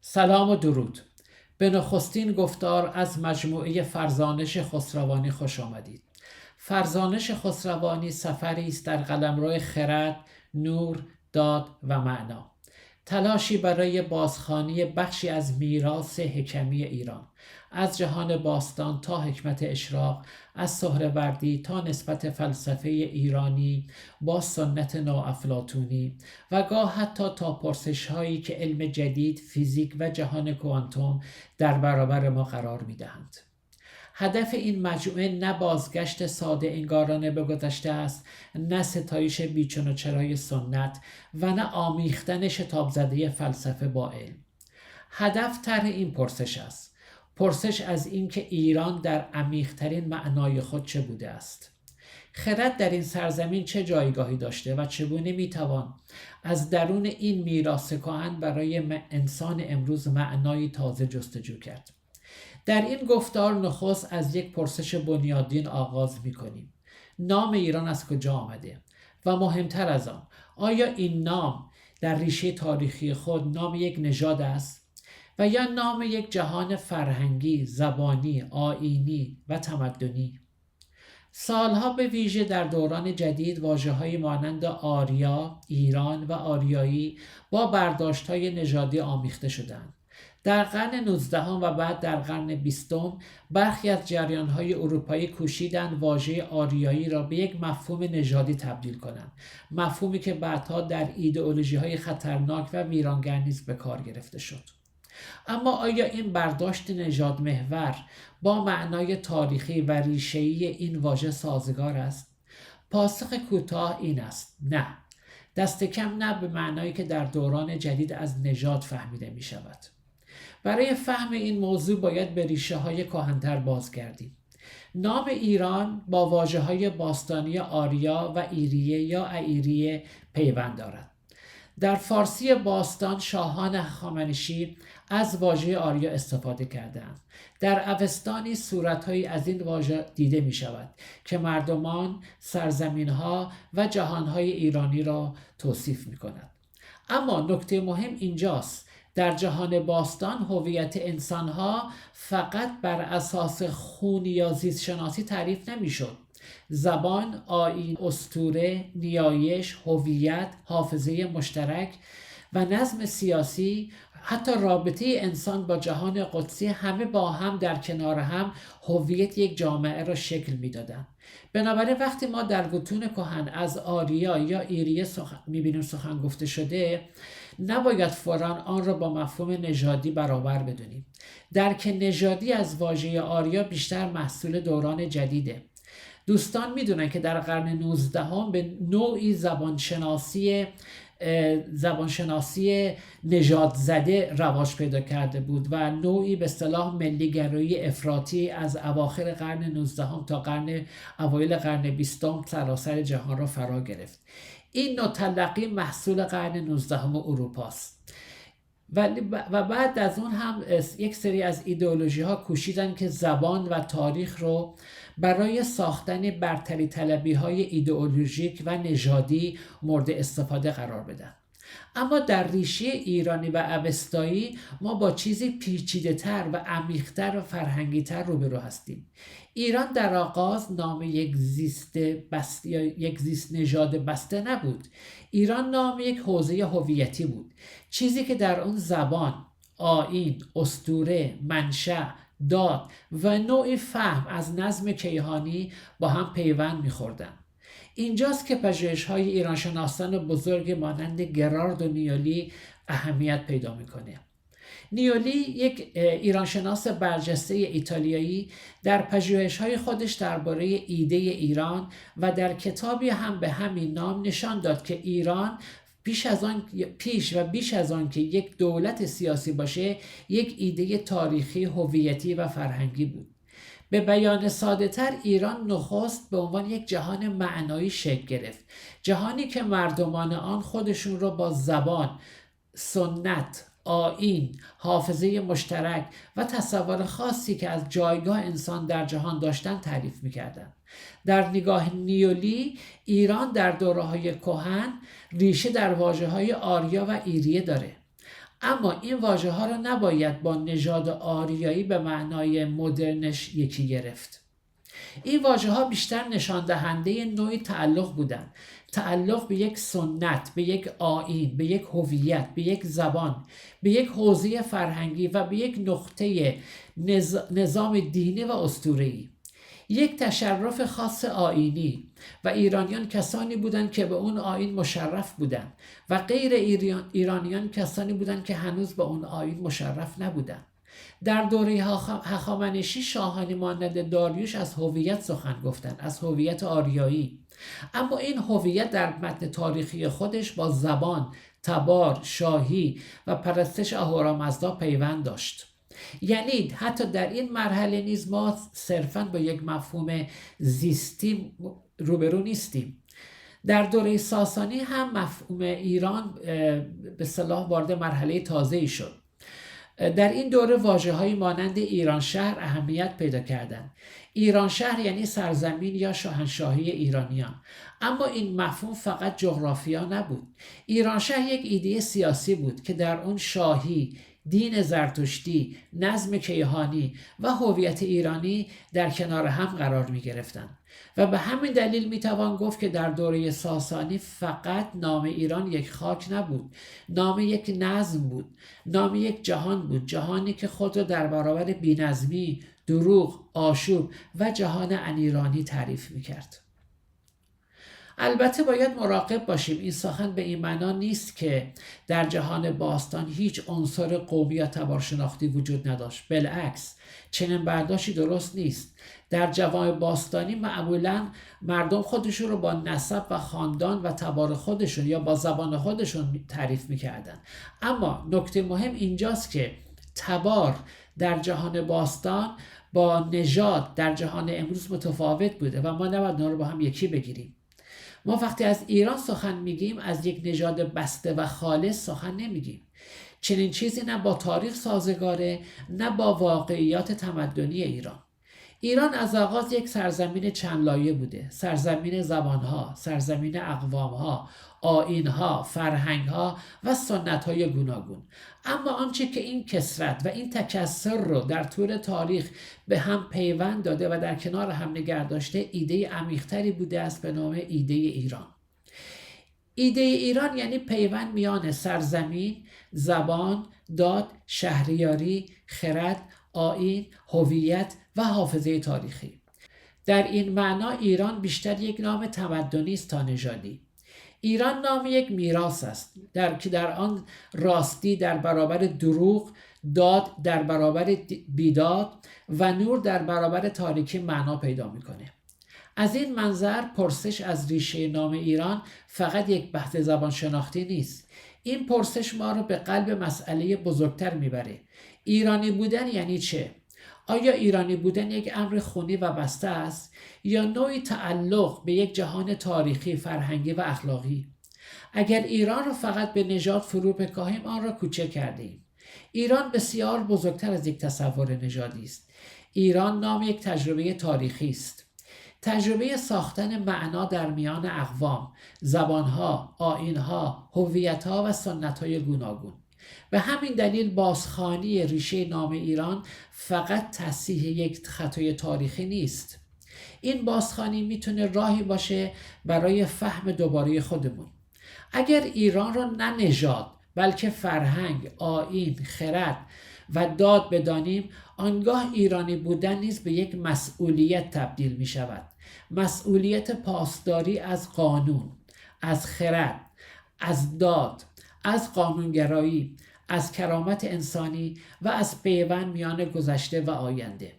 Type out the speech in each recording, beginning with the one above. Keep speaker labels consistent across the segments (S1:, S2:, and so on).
S1: سلام و درود. به نخستین گفتار از مجموعه فرزانش خسروانی خوش آمدید. فرزانش خسروانی سفری است در قلمرو خرد، نور، داد و معنا. تلاشی برای بازخوانی بخشی از میراث حکمی ایران، از جهان باستان تا حکمت اشراق، از سهروردی تا نسبت فلسفه ایرانی با سنت نوافلاطونی و گاه حتی تا پرسش هایی که علم جدید، فیزیک و جهان کوانتوم در برابر ما قرار می دهند. هدف این مجموعه نه بازگشت ساده انگارانه به گذشته است، نه ستایش بیچون و چرای سنت و نه آمیختن شتاب زده فلسفه با علم. هدف طرح این پرسش است، پرسش از این که ایران در عمیق‌ترین معنای خود چه بوده است. خرد در این سرزمین چه جایگاهی داشته و چگونه میتوان از درون این میراث کهن برای انسان امروز معنایی تازه جستجو کرد. در این گفتار نخست از یک پرسش بنیادین آغاز می‌کنیم. نام ایران از کجا آمده؟ و مهمتر از آن، آیا این نام در ریشه تاریخی خود نام یک نژاد است و یا نام یک جهان فرهنگی، زبانی، آیینی و تمدنی؟ سالها به ویژه در دوران جدید واژه‌هایی مانند آریا، ایران و آریایی با برداشت‌های نژادی آمیخته شدند. در قرن 19 و بعد در قرن 20 برخی از جریان‌های اروپایی کوشیدند واژه آریایی را به یک مفهوم نژادی تبدیل کنند، مفهومی که بعدها در ایدئولوژی‌های خطرناک و ویرانگر نیز به کار گرفته شد. اما آیا این برداشت نژاد محور با معنای تاریخی و ریشه‌ای این واژه سازگار است؟ پاسخ کوتاه این است: نه. دست کم نه به معنایی که در دوران جدید از نژاد فهمیده می شود. برای فهم این موضوع باید به ریشه های کهن‌تر بازگردیم. نام ایران با واژه های باستانی آریا و ایریه یا ایریه پیوند دارد. در فارسی باستان شاهان هخامنشی از واژه آریا استفاده کردند. در اوستانی صورتهایی از این واژه دیده می شود که مردمان، سرزمینها و جهانهای ایرانی را توصیف می کند. اما نکته مهم اینجاست: در جهان باستان هویت انسانها فقط بر اساس خون یا زیست شناسی تعریف نمی شد. زبان، آیین، اسطوره، نیایش، هویت، حافظه مشترک و نظم سیاسی، حتی رابطه انسان با جهان قدسی، همه با هم در کنار هم هویت یک جامعه را شکل می‌دادند. بنابراین وقتی ما در متون کهن از آریا یا ایریه می‌بینیم سخن گفته شده، نباید فوراً آن را با مفهوم نژادی برابر بدونیم. درک نژادی از واژه آریا بیشتر محصول دوران جدیده. دوستان میدونن که در قرن 19 به نوعی زبانشناسی نژاد زده رواج پیدا کرده بود و نوعی به اصطلاح ملیگرایی افراطی از اواخر قرن 19 تا اوایل قرن 20 سراسر جهان را فرا گرفت. این نوع تلقی محصول قرن 19 اروپاست. و بعد از اون هم یک سری از ایدئولوژی ها کوشیدن که زبان و تاریخ رو برای ساختن برتری طلبی های ایدئولوژیک و نژادی مورد استفاده قرار بدن. اما در ریشه ایرانی و اوستایی ما با چیزی پیچیده تر و عمیق‌تر و فرهنگی تر روبرو هستیم. ایران در آغاز نام یک زیست نژاد بسته نبود. ایران نام یک حوزه هویتی بود، چیزی که در اون زبان، آیین، اسطوره، منشأ، داد و نوعی فهم از نظم کیهانی با هم پیوند می‌خوردن. اینجاست که پژوهش‌های ایرانشناسان بزرگ مانند گرارد و نیولی اهمیت پیدا می‌کنه. نیولی یک ایرانشناس برجسته ایتالیایی در پژوهش‌های خودش درباره ایده ایران و در کتابی هم به همین نام نشان داد که ایران بیش از آن که یک دولت سیاسی باشه، یک ایده تاریخی، هویتی و فرهنگی بود. به بیان ساده تر، ایران نخست به عنوان یک جهان معنایی شکل گرفت، جهانی که مردمان آن خودشون رو با زبان، سنت، آیین، حافظه مشترک و تصور خاصی که از جایگاه انسان در جهان داشتن تعریف می‌کردند. در نگاه نیولی، ایران در دوره‌های کهن ریشه در واژه‌های آریا و ایریه داره. اما این واژه ها را نباید با نژاد آریایی به معنای مدرنش یکی گرفت. این واژه ها بیشتر نشان دهنده نوعی تعلق بودند، تعلق به یک سنت، به یک آیین، به یک هویت، به یک زبان، به یک حوزه فرهنگی و به یک نقطه نظام دینی و اسطوره‌ای، یک تشرف خاص آیینی. و ایرانیان کسانی بودند که به اون آیین مشرف بودند و غیر ایرانیان کسانی بودند که هنوز به اون آیین مشرف نبودند. در دوره هخامنشی شاهانی مانند داریوش از هویت سخن گفتند، از هویت آریایی. اما این هویت در متن تاریخی خودش با زبان، تبار، شاهی و پرستش اهورامزدا پیوند داشت. یعنی حتی در این مرحله نیز ما صرفاً با یک مفهوم زیستی روبرو نیستیم. در دوره ساسانی هم مفهوم ایران به صلاح وارد مرحله تازه‌ای شد. در این دوره واژه‌هایی مانند ایران شهر اهمیت پیدا کردند. ایران شهر یعنی سرزمین یا شاهنشاهی ایرانیان. اما این مفهوم فقط جغرافیا نبود. ایران شهر یک ایده سیاسی بود که در اون شاهی، دین زرتشتی، نظم کیهانی و هویت ایرانی در کنار هم قرار می گرفتند. و به همین دلیل می توان گفت که در دوره ساسانی فقط نام ایران یک خاک نبود، نام یک نظم بود، نام یک جهان بود، جهانی که خود را در برابر بی‌نظمی، دروغ، آشوب و جهان انیرانی تعریف می کرد. البته باید مراقب باشیم. این سخن به این معنا نیست که در جهان باستان هیچ عنصر قومی یا تبارشناختی وجود نداشت. بالعکس، چنین برداشتی درست نیست. در جوامع باستانی معمولا مردم خودشون رو با نسب و خاندان و تبار خودشون یا با زبان خودشون تعریف میکردن. اما نکته مهم اینجاست که تبار در جهان باستان با نژاد در جهان امروز متفاوت بوده و ما نباید اون رو با هم یکی بگیریم. ما وقتی از ایران سخن میگیم از یک نژاد بسته و خالص سخن نمیگیم. چنین چیزی نه با تاریخ سازگاره، نه با واقعیات تمدنی ایران. ایران از آغاز یک سرزمین چند لایه بوده، سرزمین زبانها، سرزمین اقوامها، آیینها، فرهنگها و سنتهای گوناگون. اما آنچه که این کثرت و این تکثر رو در طول تاریخ به هم پیوند داده و در کنار هم نگه داشته، ایده عمیق‌تری بوده است به نام ایده ایران. ایده ایران یعنی پیوند میان سرزمین، زبان، داد، شهریاری، خرد، آیین، هویت و حافظه تاریخی. در این معنا ایران بیشتر یک نام تمدنی است تا نژادی. ایران نام یک میراث است که در آن راستی در برابر دروغ، داد در برابر بیداد و نور در برابر تاریکی معنا پیدا میکنه. از این منظر پرسش از ریشه نام ایران فقط یک بحث زبان شناختی نیست. این پرسش ما رو به قلب مسئله بزرگتر میبره. ایرانی بودن یعنی چه؟ آیا ایرانی بودن یک امر خونی و بسته است یا نوعی تعلق به یک جهان تاریخی، فرهنگی و اخلاقی؟ اگر ایران را فقط به نژاد فرو بکاهیم آن را کوچک کردیم. ایران بسیار بزرگتر از یک تصور نژادی است. ایران نام یک تجربه تاریخی است. تجربه ساختن معنا در میان اقوام، زبانها، آیینها، هویتها و سنتهای گوناگون. به همین دلیل بازخوانی ریشه نام ایران فقط تصحیح یک خطای تاریخی نیست. این بازخوانی میتونه راهی باشه برای فهم دوباره خودمون. اگر ایران را نه نژاد بلکه فرهنگ، آیین، خرد و داد بدانیم، آنگاه ایرانی بودن نیز به یک مسئولیت تبدیل می شود. مسئولیت پاسداری از قانون، از خرد، از داد، از قانونگرایی، از کرامت انسانی و از پیوند میان گذشته و آینده.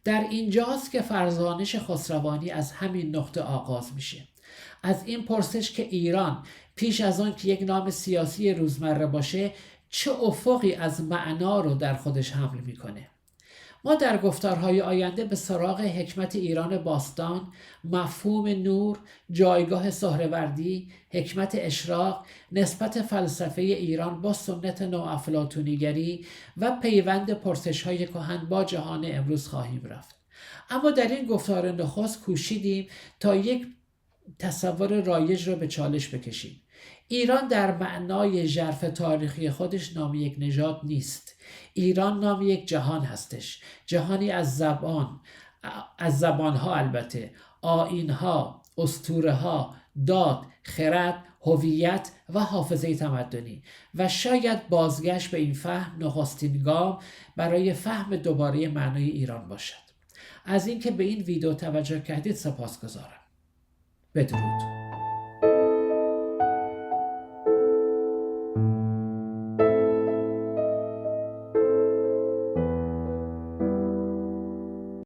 S1: در اینجاست که فرزانش خسروانی از همین نقطه آغاز میشه. از این پرسش که ایران پیش از آن که یک نام سیاسی روزمره باشه چه افقی از معنا رو در خودش حمل میکنه. ما در گفتارهای آینده به سراغ حکمت ایران باستان، مفهوم نور، جایگاه سهروردی، حکمت اشراق، نسبت فلسفه ایران با سنت نوافلاطونیگری و پیوند پرسش‌های کهن با جهان امروز خواهیم رفت. اما در این گفتار نخست کوشیدیم تا یک تصور رایج را به چالش بکشیم. ایران در معنای ژرف تاریخی خودش نام یک نژاد نیست. ایران نام یک جهان هستش، جهانی از زبانها، البته آیینها، اسطوره‌ها، داد، خرد، هویت و حافظه تمدنی و شاید بازگشت به این فهم نخستین گام برای فهم دوباره معنای ایران باشد. از اینکه به این ویدیو توجه کردید سپاسگزارم. بدرود.